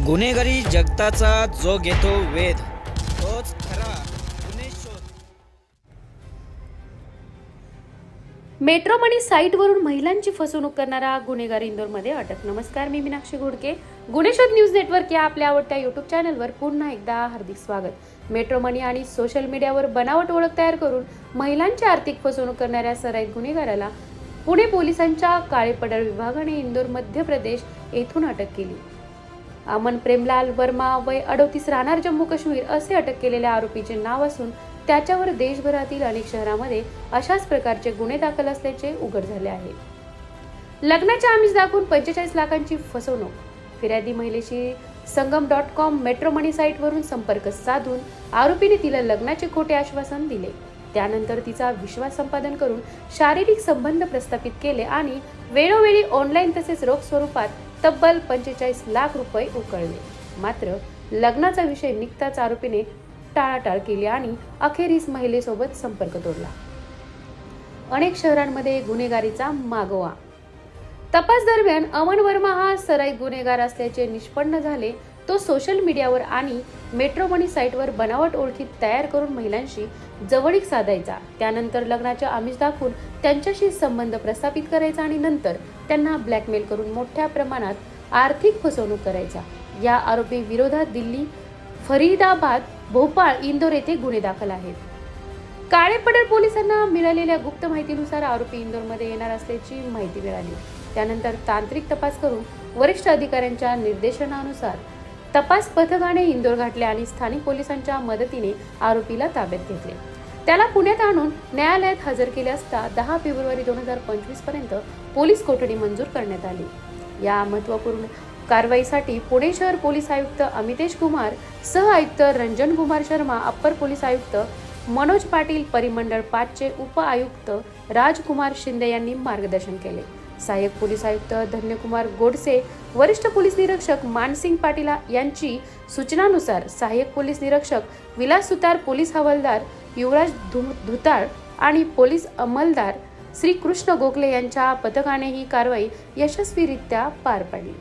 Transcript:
गुन्हेगारी जगताचा जो घेतो वेध तोच खरा गुन्हे शोध। मेट्रो मनी साईटवरून महिलांची फसवणूक करणारा गुन्हेगार इंदोरमध्ये अटक। नमस्कार, मी मीनाक्षी घोडके। गुन्हे शोध न्यूज नेटवर्क या आपल्या आवडत्या युट्यूब चॅनलवर पुन्हा एकदा हार्दिक स्वागत। मेट्रो मनी आणि सोशल मीडियावर बनावट ओळख तयार करून महिलांची आर्थिक फसवणूक करणाऱ्या सराईत गुन्हेगाराला पुणे पोलिसांच्या काळे पडळ विभागाने इंदोर मध्य प्रदेश येथून अटक केली। अमन प्रेमलाल वर्मा वय 38 राहणार जम्मू काश्मीर असे अटक केलेल्या आरोपीचे नाव असून त्याच्यावर देशभरातील अनेक शहरांमध्ये अशाच प्रकारचे गुन्हे दाखल असल्याचे उघड झाले आहे। लग्नाचे आमिष दाखवून 45 लाखांची फसवणूक। फिर्यादी महिलेशी संगम.com मेट्रो मनी साईटवरून संपर्क साधून आरोपीने तिला लग्नाचे खोटे आश्वासन दिले। त्यानंतर तिचा विश्वास संपादन करून शारीरिक संबंध प्रस्थापित केले आणि वेळोवेळी ऑनलाईन तसेच रोख स्वरूपात तब्बल 45 लाख रुपये उकळले। मात्र लग्नाचा विषय निघताच आरोपीने टाळाटाळ केली आणि अखेरीस महिलेसोबत संपर्क तोडला। अनेक शहरांमध्ये गुन्हेगारीचा मागोवा। तपास दरम्यान अमन वर्मा हा सराईत गुन्हेगार असल्याचे निष्पन्न झाले। तो सोशल मीडियावर आणि मेट्रो मनी साईटवर बनावट ओळखी तयार करून महिलांशी जवळीक साधायचा। त्यानंतर लग्नाचे आमिष दाखवून त्यांच्याशी संबंध प्रस्थापित करायचा आणि नंतर त्यांना ब्लॅकमेल करून मोठ्या प्रमाणात आर्थिक फसवणूक करायचा। या आरोपी विरोधात दिल्ली, फरीदाबाद, भोपाळ, इंदोर येथे गुन्हे दाखल आहेत। काळे पडळ पोलिसांना मिळालेल्या गुप्त माहितीनुसार आरोपी इंदोरमध्ये येणार असल्याची माहिती मिळाली। त्यानंतर तांत्रिक तपास करून वरिष्ठ अधिकाऱ्यांच्या निर्देशनानुसार तपास पथकाने इंदोर गाठले आणि स्थानिक पोलिसांच्या मदतीने आरोपीला ताब्यात घेतले। त्याला पुण्यात आणून न्यायालयात हजर केले असता 10 फेब्रुवारी 2025 पर्यंत पोलीस कोठडी मंजूर करण्यात आली। या महत्त्वपूर्ण कारवाईसाठी पुणे शहर पोलीस आयुक्त अमितेश कुमार, सह आयुक्त रंजन कुमार शर्मा, अप्पर पोलीस आयुक्त मनोज पाटील, परिमंडळ 5 चे उप आयुक्त राजकुमार शिंदे यांनी मार्गदर्शन केले। सहाय्यक पोलीस आयुक्त धन्यकुमार गोडसे, वरिष्ठ पोलीस निरीक्षक मानसिंग पाटील यांची सूचनानुसार सहाय्यक पोलीस निरीक्षक विलास सुतार, पोलीस हवालदार युवराज धुताळ आणि पोलीस अंमलदार श्री कृष्ण गोखले यांच्या पथकाने ही कारवाई यशस्वीरित्या पार पाडली।